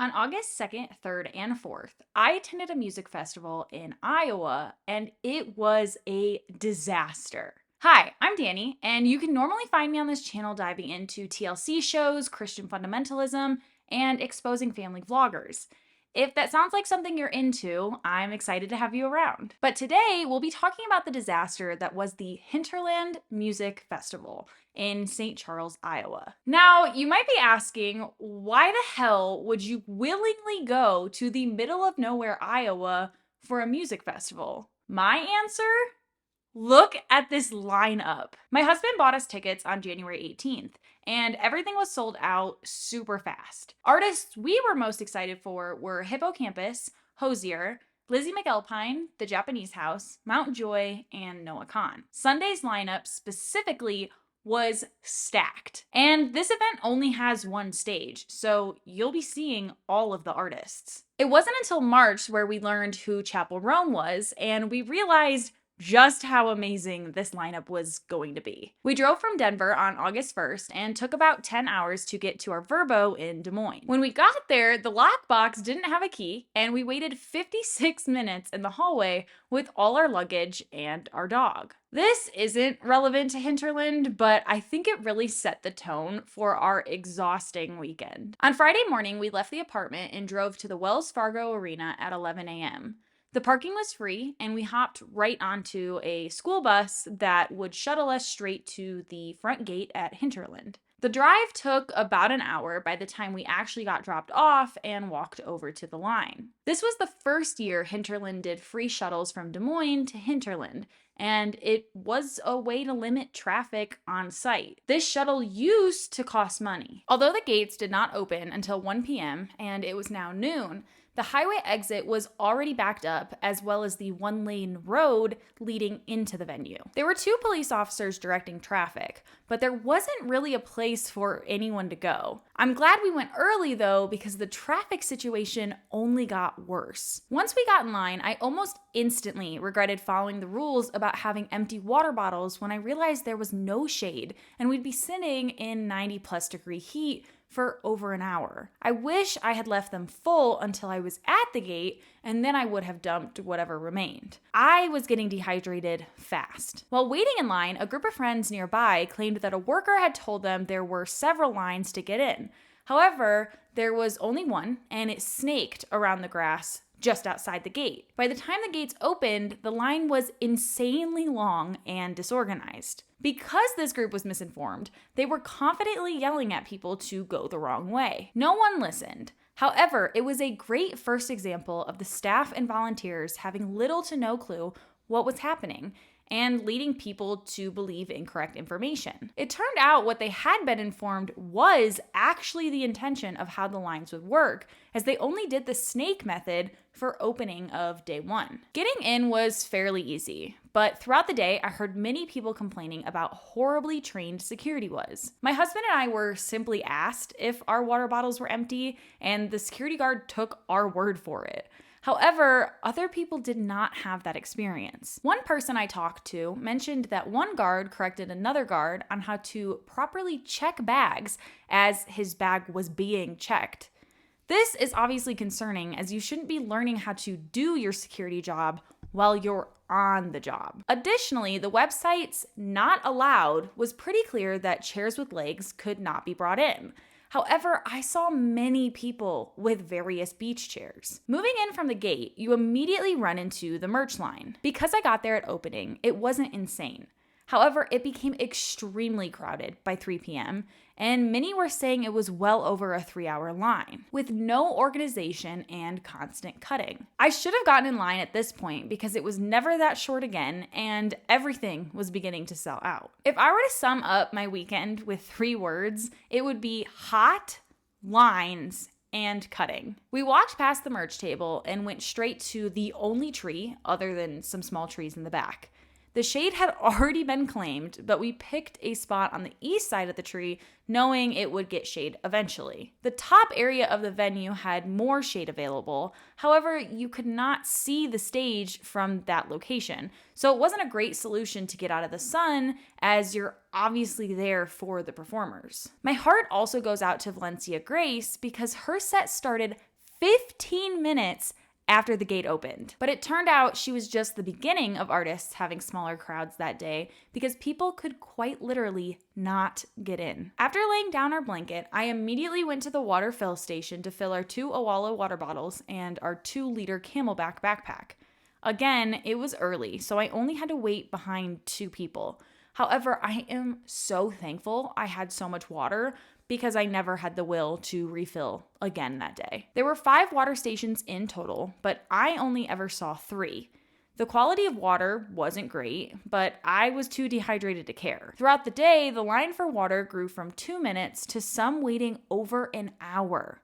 On August 2nd, 3rd, and 4th, I attended a music festival in Iowa, and it was a disaster. Hi, I'm Danny, and you can normally find me on this channel diving into TLC shows, Christian fundamentalism, and exposing family vloggers. If that sounds like something you're into, I'm excited to have you around. But today, we'll be talking about the disaster that was the Hinterland Music Festival in St. Charles, Iowa. Now, you might be asking, why the hell would you willingly go to the middle of nowhere, Iowa for a music festival? My answer? Look at this lineup. My husband bought us tickets on January 18th, and everything was sold out super fast. Artists we were most excited for were Hippocampus, Hosier, Lizzie McAlpine, The Japanese House, Mount Joy, and Noah Kahn. Sunday's lineup specifically was stacked. And this event only has one stage, so you'll be seeing all of the artists. It wasn't until March where we learned who Chapel Rome was, and we realized just how amazing this lineup was going to be. We drove from Denver on August 1st and took about 10 hours to get to our Verbo in Des Moines. When we got there, the lockbox didn't have a key, and we waited 56 minutes in the hallway with all our luggage and our dog. This isn't relevant to Hinterland, but I think it really set the tone for our exhausting weekend. On Friday morning, we left the apartment and drove to the Wells Fargo Arena at 11 a.m. The parking was free, and we hopped right onto a school bus that would shuttle us straight to the front gate at Hinterland. The drive took about an hour by the time we actually got dropped off and walked over to the line. This was the first year Hinterland did free shuttles from Des Moines to Hinterland, and it was a way to limit traffic on site. This shuttle used to cost money. Although the gates did not open until 1 p.m. and it was now noon, the highway exit was already backed up, as well as the one-lane road leading into the venue. There were 2 police officers directing traffic, but there wasn't really a place for anyone to go. I'm glad we went early though, because the traffic situation only got worse. Once we got in line, I almost instantly regretted following the rules about having empty water bottles when I realized there was no shade and we'd be sitting in 90+ degree heat for over an hour. I wish I had left them full until I was at the gate, and then I would have dumped whatever remained. I was getting dehydrated fast. While waiting in line, a group of friends nearby claimed that a worker had told them there were several lines to get in. However, there was only one, and it snaked around the grass just outside the gate. By the time the gates opened, the line was insanely long and disorganized. Because this group was misinformed, they were confidently yelling at people to go the wrong way. No one listened. However, it was a great first example of the staff and volunteers having little to no clue what was happening and leading people to believe incorrect information. It turned out what they had been informed was actually the intention of how the lines would work, as they only did the snake method for opening of day 1. Getting in was fairly easy, but throughout the day, I heard many people complaining about horribly trained security was. My husband and I were simply asked if our water bottles were empty, and the security guard took our word for it. However, other people did not have that experience. One person I talked to mentioned that one guard corrected another guard on how to properly check bags as his bag was being checked. This is obviously concerning, as you shouldn't be learning how to do your security job while you're on the job. Additionally, the website's "not allowed" was pretty clear that chairs with legs could not be brought in. However, I saw many people with various beach chairs. Moving in from the gate, you immediately run into the merch line. Because I got there at opening, it wasn't insane. However, it became extremely crowded by 3 p.m., and many were saying it was well over a 3-hour line, with no organization and constant cutting. I should have gotten in line at this point because it was never that short again, and everything was beginning to sell out. If I were to sum up my weekend with 3 words, it would be hot, lines, and cutting. We walked past the merch table and went straight to the only tree, other than some small trees in the back. The shade had already been claimed, but we picked a spot on the east side of the tree, knowing it would get shade eventually. The top area of the venue had more shade available. However, you could not see the stage from that location, so it wasn't a great solution to get out of the sun, as you're obviously there for the performers. My heart also goes out to Valencia Grace because her set started 15 minutes after the gate opened. But it turned out she was just the beginning of artists having smaller crowds that day because people could quite literally not get in. After laying down our blanket, I immediately went to the water fill station to fill our 2 Awala water bottles and our 2-liter Camelback backpack. Again, it was early, so I only had to wait behind 2 people. However, I am so thankful I had so much water because I never had the will to refill again that day. There were 5 water stations in total, but I only ever saw 3. The quality of water wasn't great, but I was too dehydrated to care. Throughout the day, the line for water grew from 2 minutes to some waiting over an hour.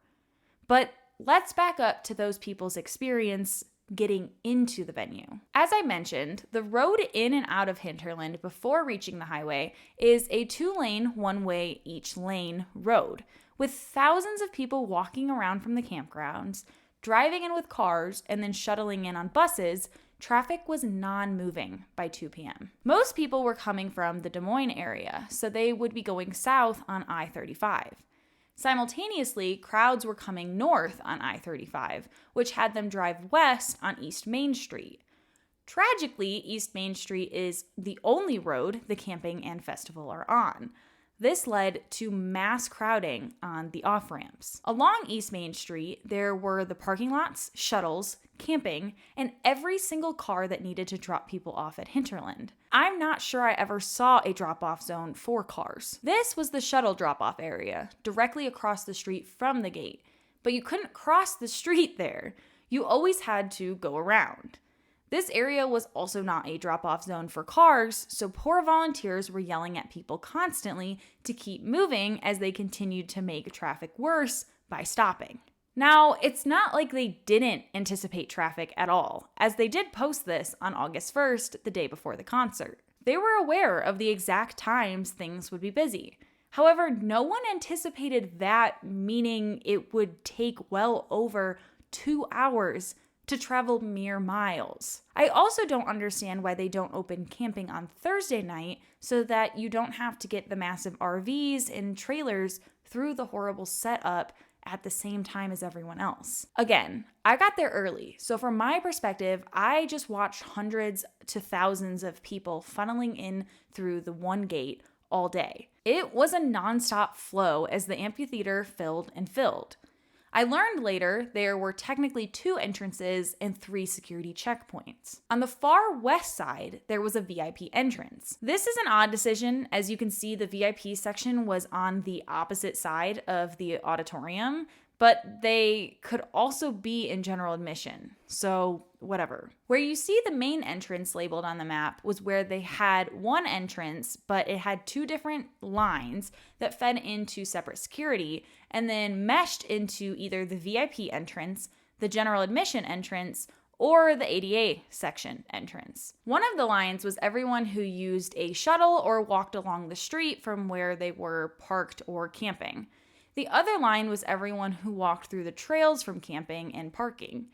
But let's back up to those people's experience getting into the venue. As I mentioned, the road in and out of Hinterland before reaching the highway is a 2-lane, one-way each lane road, with thousands of people walking around from the campgrounds, driving in with cars, and then shuttling in on buses. Traffic was non-moving by 2 p.m. Most people were coming from the Des Moines area, so they would be going south on I-35. Simultaneously, crowds were coming north on I-35, which had them drive west on East Main Street. Tragically, East Main Street is the only road the camping and festival are on. This led to mass crowding on the off-ramps. Along East Main Street, there were the parking lots, shuttles, camping, and every single car that needed to drop people off at Hinterland. I'm not sure I ever saw a drop-off zone for cars. This was the shuttle drop-off area, directly across the street from the gate, but you couldn't cross the street there. You always had to go around. This area was also not a drop-off zone for cars, so poor volunteers were yelling at people constantly to keep moving as they continued to make traffic worse by stopping. Now, it's not like they didn't anticipate traffic at all, as they did post this on August 1st, the day before the concert. They were aware of the exact times things would be busy. However, no one anticipated that, meaning it would take well over 2 hours to travel mere miles. I also don't understand why they don't open camping on Thursday night so that you don't have to get the massive RVs and trailers through the horrible setup at the same time as everyone else. Again, I got there early, so from my perspective, I just watched hundreds to thousands of people funneling in through the one gate all day. It was a nonstop flow as the amphitheater filled and filled. I learned later there were technically 2 entrances and 3 security checkpoints. On the far west side, there was a VIP entrance. This is an odd decision. As you can see, the VIP section was on the opposite side of the auditorium, but they could also be in general admission, so whatever. Where you see the main entrance labeled on the map was where they had one entrance, but it had 2 different lines that fed into separate security and then meshed into either the VIP entrance, the general admission entrance, or the ADA section entrance. One of the lines was everyone who used a shuttle or walked along the street from where they were parked or camping. The other line was everyone who walked through the trails from camping and parking.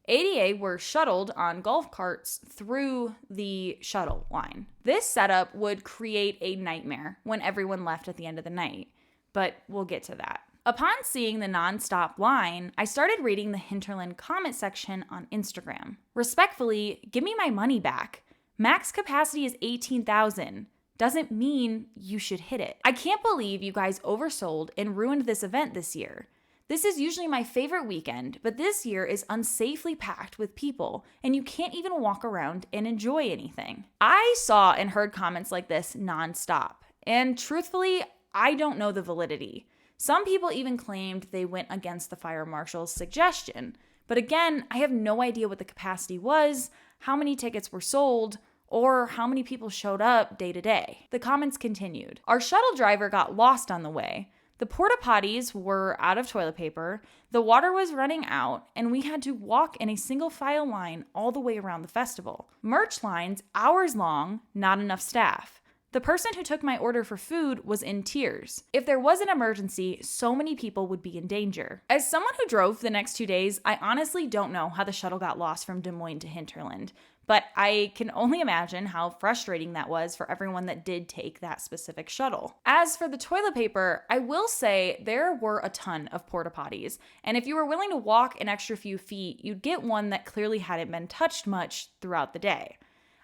ADA were shuttled on golf carts through the shuttle line. This setup would create a nightmare when everyone left at the end of the night, but we'll get to that. Upon seeing the non-stop line, I started reading the Hinterland comment section on Instagram. Respectfully, give me my money back. Max capacity is 18,000. Doesn't mean you should hit it. I can't believe you guys oversold and ruined this event this year. This is usually my favorite weekend, but this year is unsafely packed with people, and you can't even walk around and enjoy anything. I saw and heard comments like this nonstop, and truthfully, I don't know the validity. Some people even claimed they went against the fire marshal's suggestion, but again, I have no idea what the capacity was, how many tickets were sold, or how many people showed up day to day. The comments continued. Our shuttle driver got lost on the way. The porta potties were out of toilet paper, the water was running out, and we had to walk in a single file line all the way around the festival. Merch lines, hours long, not enough staff. The person who took my order for food was in tears. If there was an emergency, so many people would be in danger. As someone who drove the next 2 days, I honestly don't know how the shuttle got lost from Des Moines to Hinterland, But I can only imagine how frustrating that was for everyone that did take that specific shuttle. As for the toilet paper, I will say there were a ton of porta potties, and if you were willing to walk an extra few feet, you'd get one that clearly hadn't been touched much throughout the day.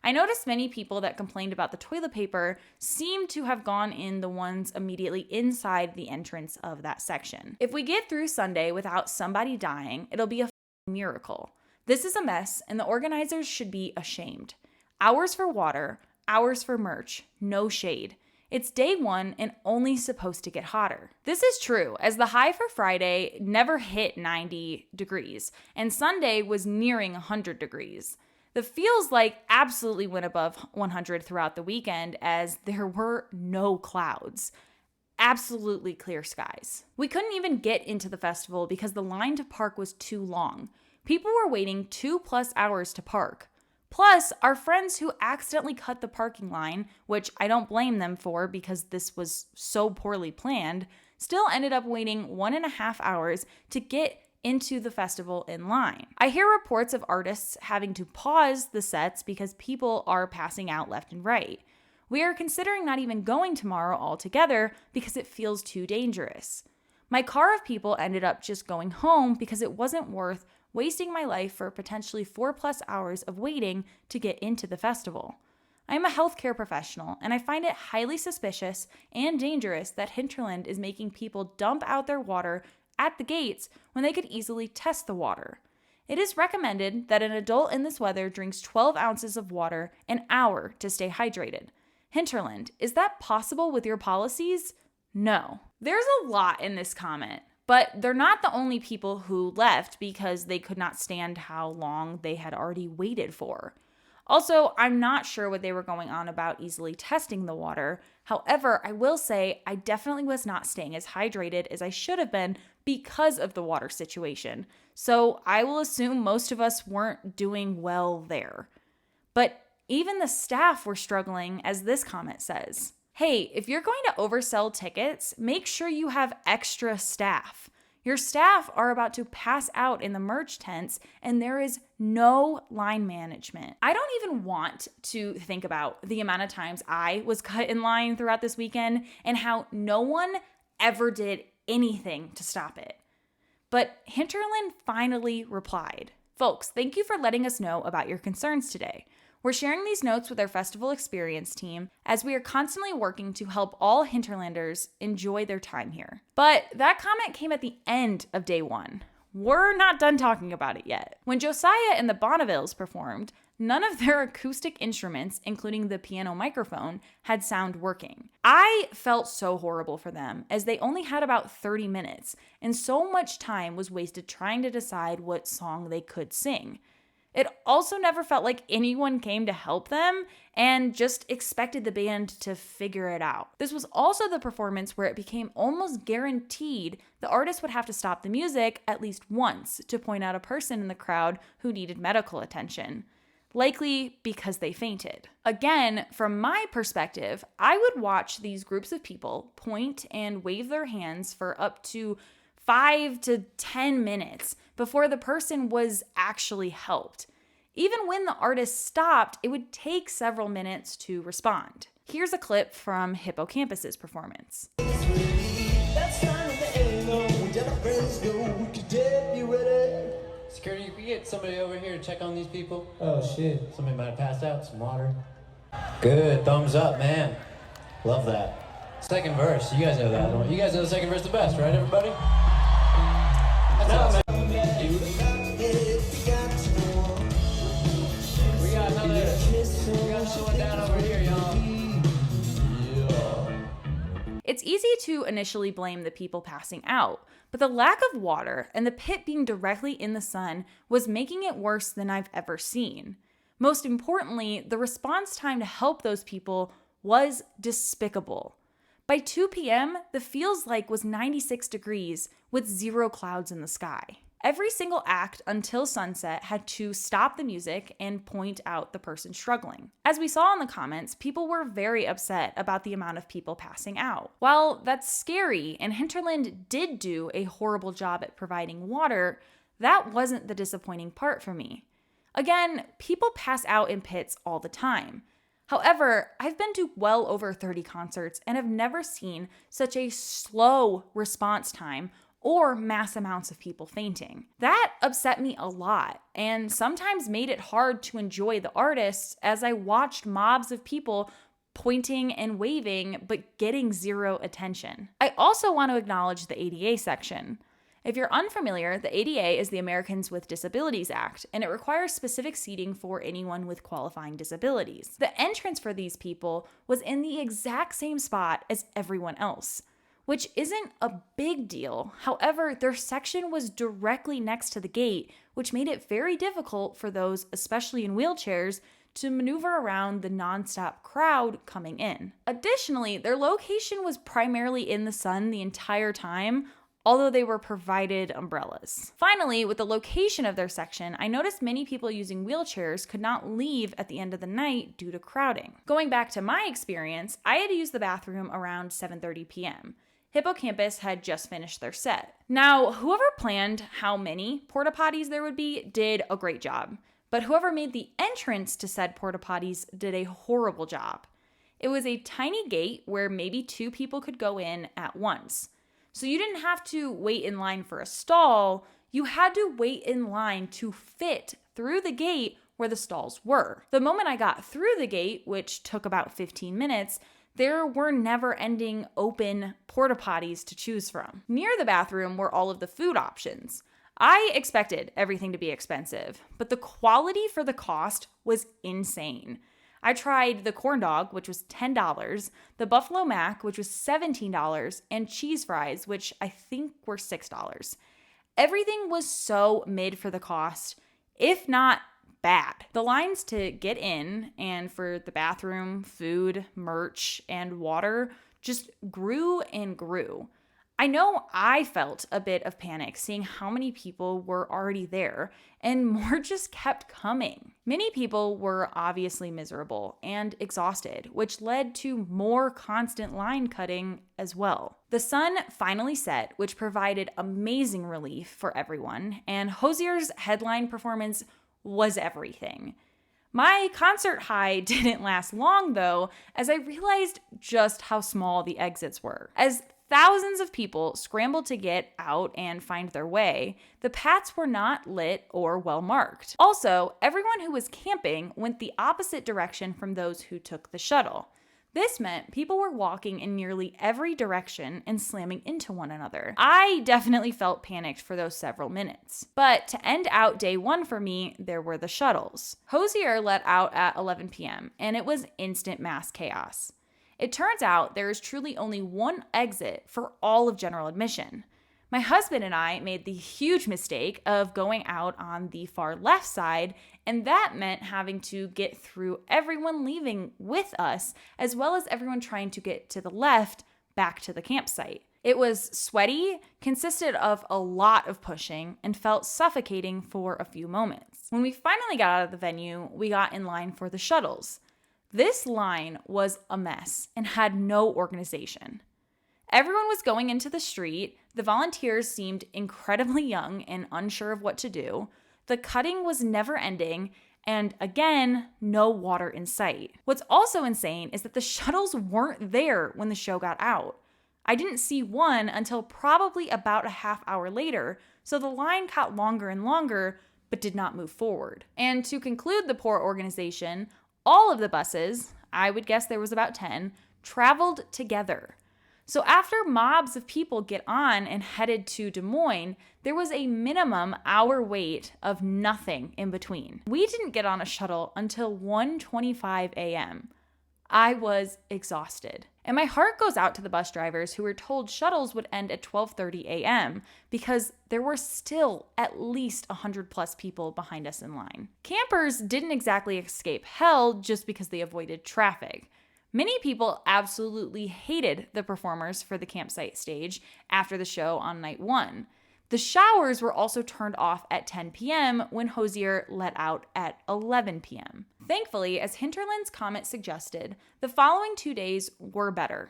I noticed many people that complained about the toilet paper seemed to have gone in the ones immediately inside the entrance of that section. If we get through Sunday without somebody dying, it'll be a miracle. This is a mess, and the organizers should be ashamed. Hours for water, hours for merch, no shade. It's day one and only supposed to get hotter. This is true, as the high for Friday never hit 90 degrees, and Sunday was nearing 100 degrees. The feels like absolutely went above 100 throughout the weekend, as there were no clouds. Absolutely clear skies. We couldn't even get into the festival because the line to park was too long. People were waiting 2+ hours to park. Plus, our friends who accidentally cut the parking line, which I don't blame them for because this was so poorly planned, still ended up waiting 1.5 hours to get into the festival in line. I hear reports of artists having to pause the sets because people are passing out left and right. We are considering not even going tomorrow altogether because it feels too dangerous. My car of people ended up just going home because it wasn't worth wasting my life for potentially 4+ hours of waiting to get into the festival. I am a healthcare professional, and I find it highly suspicious and dangerous that Hinterland is making people dump out their water at the gates when they could easily test the water. It is recommended that an adult in this weather drinks 12 ounces of water an hour to stay hydrated. Hinterland, is that possible with your policies? No. There's a lot in this comment. But they're not the only people who left because they could not stand how long they had already waited for. Also, I'm not sure what they were going on about easily testing the water. However, I will say I definitely was not staying as hydrated as I should have been because of the water situation. So I will assume most of us weren't doing well there. But even the staff were struggling, as this comment says. Hey, if you're going to oversell tickets, make sure you have extra staff. Your staff are about to pass out in the merch tents, and there is no line management. I don't even want to think about the amount of times I was cut in line throughout this weekend and how no one ever did anything to stop it. But Hinterland finally replied. Folks, thank you for letting us know about your concerns today. We're sharing these notes with our festival experience team as we are constantly working to help all Hinterlanders enjoy their time here. But that comment came at the end of day one. We're not done talking about it yet. When Josiah and the Bonnevilles performed, none of their acoustic instruments, including the piano microphone, had sound working. I felt so horrible for them, as they only had about 30 minutes, and so much time was wasted trying to decide what song they could sing. It also never felt like anyone came to help them and just expected the band to figure it out. This was also the performance where it became almost guaranteed the artist would have to stop the music at least once to point out a person in the crowd who needed medical attention, likely because they fainted. Again, from my perspective, I would watch these groups of people point and wave their hands for up to 5 to 10 minutes before the person was actually helped. Even when the artist stopped, it would take several minutes to respond. Here's a clip from Hippocampus's performance. Security, can you get somebody over here to check on these people? Oh shit. Somebody might have passed out, some water. Good, thumbs up, man. Love that. Second verse, you guys know that, don't you? You guys know the second verse the best, right, everybody? That's awesome. We got another one down over here, y'all. It's easy to initially blame the people passing out, but the lack of water and the pit being directly in the sun was making it worse than I've ever seen. Most importantly, the response time to help those people was despicable. By 2 p.m., the feels like was 96 degrees with 0 clouds in the sky. Every single act until sunset had to stop the music and point out the person struggling. As we saw in the comments, people were very upset about the amount of people passing out. While that's scary and Hinterland did do a horrible job at providing water, that wasn't the disappointing part for me. Again, people pass out in pits all the time. However, I've been to well over 30 concerts and have never seen such a slow response time or mass amounts of people fainting. That upset me a lot and sometimes made it hard to enjoy the artists as I watched mobs of people pointing and waving but getting zero attention. I also want to acknowledge the ADA section. If you're unfamiliar, the ADA is the Americans with Disabilities Act, and it requires specific seating for anyone with qualifying disabilities. The entrance for these people was in the exact same spot as everyone else, which isn't a big deal. However, their section was directly next to the gate, which made it very difficult for those, especially in wheelchairs, to maneuver around the nonstop crowd coming in. Additionally, their location was primarily in the sun the entire time, although they were provided umbrellas. Finally, with the location of their section, I noticed many people using wheelchairs could not leave at the end of the night due to crowding. Going back to my experience, I had to use the bathroom around 7:30 p.m. Hippocampus had just finished their set. Now, whoever planned how many porta potties there would be did a great job, but whoever made the entrance to said porta potties did a horrible job. It was a tiny gate where maybe 2 people could go in at once. So you didn't have to wait in line for a stall, you had to wait in line to fit through the gate where the stalls were. The moment I got through the gate, which took about 15 minutes, there were never-ending open porta potties to choose from. Near the bathroom were all of the food options. I expected everything to be expensive, but the quality for the cost was insane. I tried the corn dog, which was $10, the buffalo mac, which was $17, and cheese fries, which I think were $6. Everything was so mid for the cost, if not bad. The lines to get in and for the bathroom, food, merch, and water just grew and grew. I know I felt a bit of panic seeing how many people were already there, and more just kept coming. Many people were obviously miserable and exhausted, which led to more constant line cutting as well. The sun finally set, which provided amazing relief for everyone, and Hozier's headline performance was everything. My concert high didn't last long though, as I realized just how small the exits were. As thousands of people scrambled to get out and find their way, the paths were not lit or well marked. Also, everyone who was camping went the opposite direction from those who took the shuttle. This meant people were walking in nearly every direction and slamming into one another. I definitely felt panicked for those several minutes. But to end out day 1 for me, there were the shuttles. Hozier let out at 11 p.m., and it was instant mass chaos. It turns out there is truly only one exit for all of general admission. My husband and I made the huge mistake of going out on the far left side, and that meant having to get through everyone leaving with us, as well as everyone trying to get to the left back to the campsite. It was sweaty, consisted of a lot of pushing, and felt suffocating for a few moments. When we finally got out of the venue, we got in line for the shuttles. This line was a mess and had no organization. Everyone was going into the street, the volunteers seemed incredibly young and unsure of what to do, the cutting was never ending, and again, no water in sight. What's also insane is that the shuttles weren't there when the show got out. I didn't see one until probably about a half hour later, so the line got longer and longer, but did not move forward. And to conclude the poor organization, all of the buses, I would guess there was about 10, traveled together. So after mobs of people get on and headed to Des Moines, there was a minimum hour wait of nothing in between. We didn't get on a shuttle until 1:25 a.m. I was exhausted. And my heart goes out to the bus drivers who were told shuttles would end at 12:30 a.m. because there were still at least 100 plus people behind us in line. Campers didn't exactly escape hell just because they avoided traffic. Many people absolutely hated the performers for the campsite stage after the show on night 1. The showers were also turned off at 10 p.m. when Hozier let out at 11 p.m. Thankfully, as Hinterland's comment suggested, the following 2 days were better.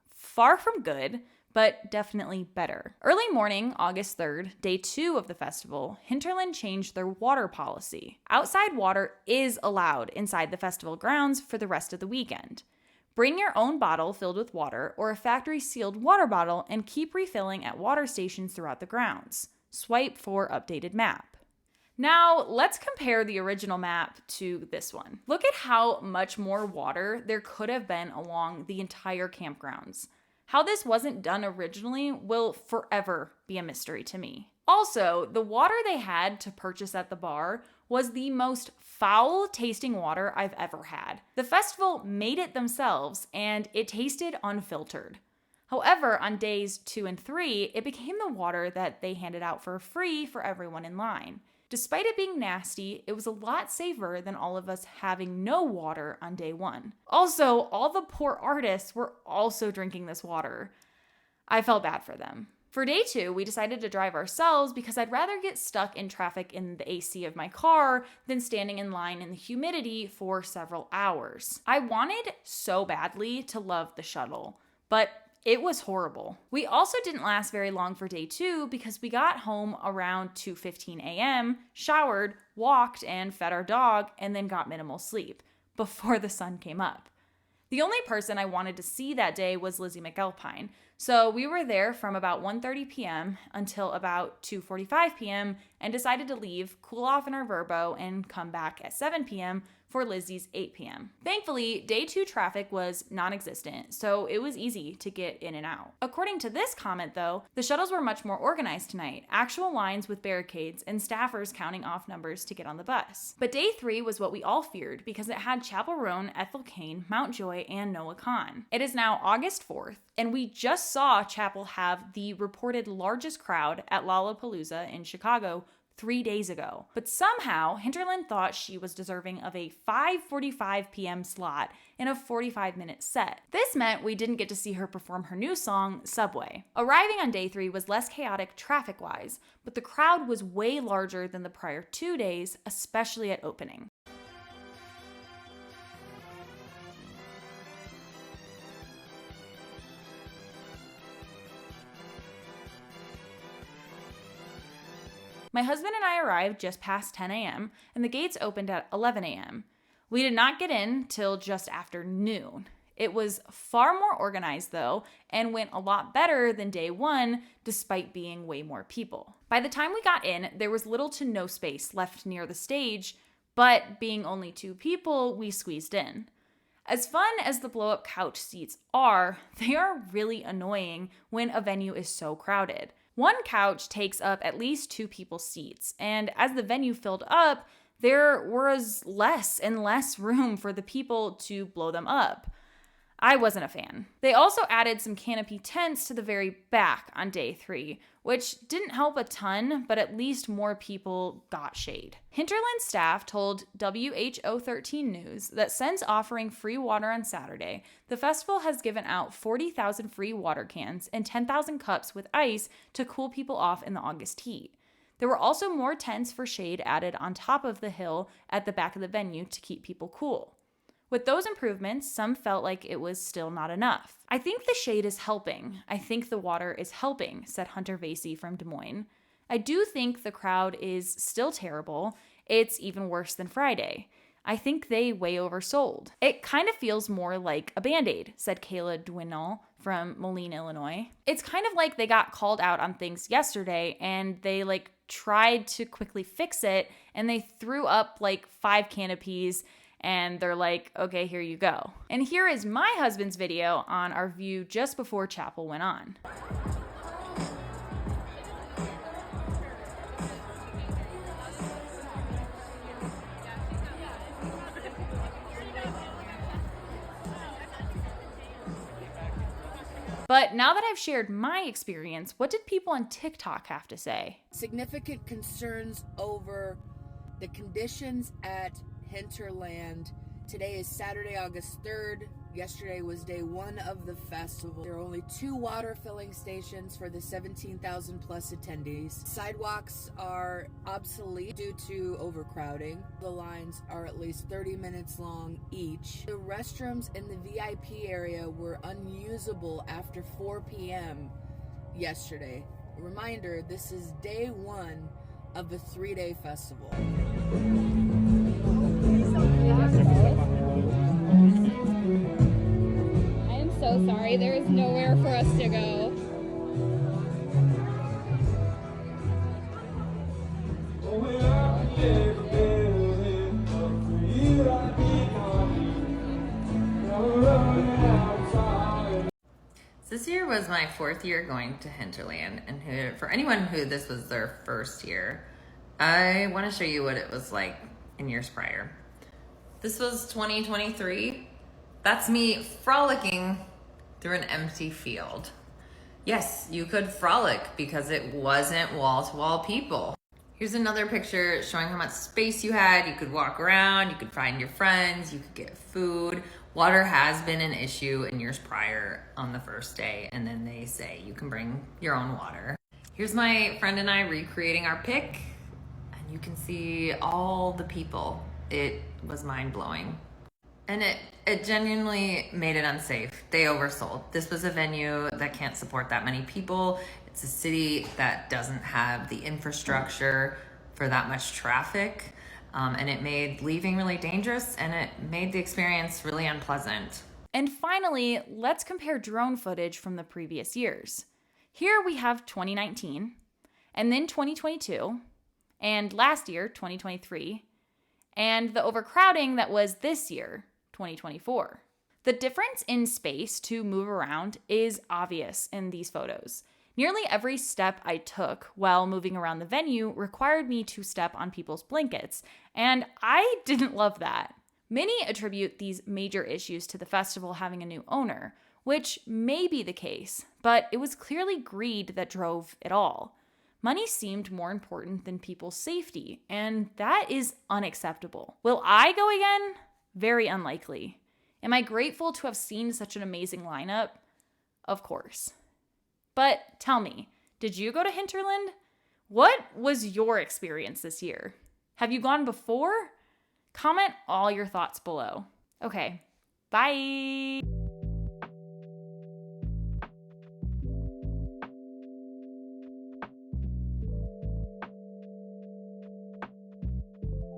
Far from good, but definitely better. Early morning, August 3rd, day 2 of the festival, Hinterland changed their water policy. Outside water is allowed inside the festival grounds for the rest of the weekend. Bring your own bottle filled with water or a factory-sealed water bottle and keep refilling at water stations throughout the grounds. Swipe for updated map. Now, let's compare the original map to this one. Look at how much more water there could have been along the entire campgrounds. How this wasn't done originally will forever be a mystery to me. Also, the water they had to purchase at the bar was the most foul-tasting water I've ever had. The festival made it themselves, and it tasted unfiltered. However, on days 2 and 3, it became the water that they handed out for free for everyone in line. Despite it being nasty, it was a lot safer than all of us having no water on day 1. Also, all the poor artists were also drinking this water. I felt bad for them. For day 2, we decided to drive ourselves because I'd rather get stuck in traffic in the AC of my car than standing in line in the humidity for several hours. I wanted so badly to love the shuttle, but it was horrible. We also didn't last very long for day 2 because we got home around 2:15 a.m., showered, walked, and fed our dog, and then got minimal sleep before the sun came up. The only person I wanted to see that day was Lizzie McAlpine, so we were there from about 1:30 p.m. until about 2:45 p.m. and decided to leave, cool off in our Verbo, and come back at 7 p.m. for Lizzie's 8 p.m. Thankfully, day 2 traffic was non-existent, so it was easy to get in and out. According to this comment, though, the shuttles were much more organized tonight, actual lines with barricades and staffers counting off numbers to get on the bus. But day 3 was what we all feared because it had Chapel Roan, Ethel Cain, Mountjoy, and Noah Kahan. It is now August 4th, and we just saw Chapel have the reported largest crowd at Lollapalooza in Chicago 3 days ago. But somehow, Hinterland thought she was deserving of a 5:45 p.m. slot in a 45-minute set. This meant we didn't get to see her perform her new song, Subway. Arriving on day 3 was less chaotic traffic-wise, but the crowd was way larger than the prior 2 days, especially at opening. My husband and I arrived just past 10 a.m., and the gates opened at 11 a.m. We did not get in till just after noon. It was far more organized, though, and went a lot better than day 1, despite being way more people. By the time we got in, there was little to no space left near the stage, but being only 2 people, we squeezed in. As fun as the blow-up couch seats are, they are really annoying when a venue is so crowded. One couch takes up at least 2 people's seats, and as the venue filled up, there was less and less room for the people to blow them up. I wasn't a fan. They also added some canopy tents to the very back on day 3, which didn't help a ton, but at least more people got shade. Hinterland staff told WHO13 News that since offering free water on Saturday, the festival has given out 40,000 free water cans and 10,000 cups with ice to cool people off in the August heat. There were also more tents for shade added on top of the hill at the back of the venue to keep people cool. With those improvements, some felt like it was still not enough. I think the shade is helping. I think the water is helping, said Hunter Vasey from Des Moines. I do think the crowd is still terrible. It's even worse than Friday. I think they way oversold. It kind of feels more like a Band-Aid, said Kayla Dwinell from Moline, Illinois. It's kind of like they got called out on things yesterday and they tried to quickly fix it and they threw up 5 canopies and they're like, okay, here you go. And here is my husband's video on our view just before Chapel went on. But now that I've shared my experience, what did people on TikTok have to say? Significant concerns over the conditions at Hinterland Today is Saturday, August 3rd. Yesterday was day one of the festival. There are only 2 water filling stations for the 17,000 plus attendees. Sidewalks are obsolete due to overcrowding. The lines are at least 30 minutes long each. The restrooms in the VIP area were unusable after 4 p.m. yesterday. Reminder, this is day one of the 3-day festival. I am so sorry, there is nowhere for us to go. This year was my 4th year going to Hinterland, and for anyone who this was their first year, I want to show you what it was like in years prior. This was 2023. That's me frolicking through an empty field. Yes, you could frolic because it wasn't wall-to-wall people. Here's another picture showing how much space you had. You could walk around, you could find your friends, you could get food. Water has been an issue in years prior on the first day, and then they say you can bring your own water. Here's my friend and I recreating our pick, and you can see all the people. It was mind-blowing. And it genuinely made it unsafe. They oversold. This was a venue that can't support that many people. It's a city that doesn't have the infrastructure for that much traffic. And it made leaving really dangerous, and it made the experience really unpleasant. And finally, let's compare drone footage from the previous years. Here we have 2019, and then 2022, and last year, 2023, and the overcrowding that was this year, 2024. The difference in space to move around is obvious in these photos. Nearly every step I took while moving around the venue required me to step on people's blankets, and I didn't love that. Many attribute these major issues to the festival having a new owner, which may be the case, but it was clearly greed that drove it all. Money seemed more important than people's safety, and that is unacceptable. Will I go again? Very unlikely. Am I grateful to have seen such an amazing lineup? Of course. But tell me, did you go to Hinterland? What was your experience this year? Have you gone before? Comment all your thoughts below. Okay, bye.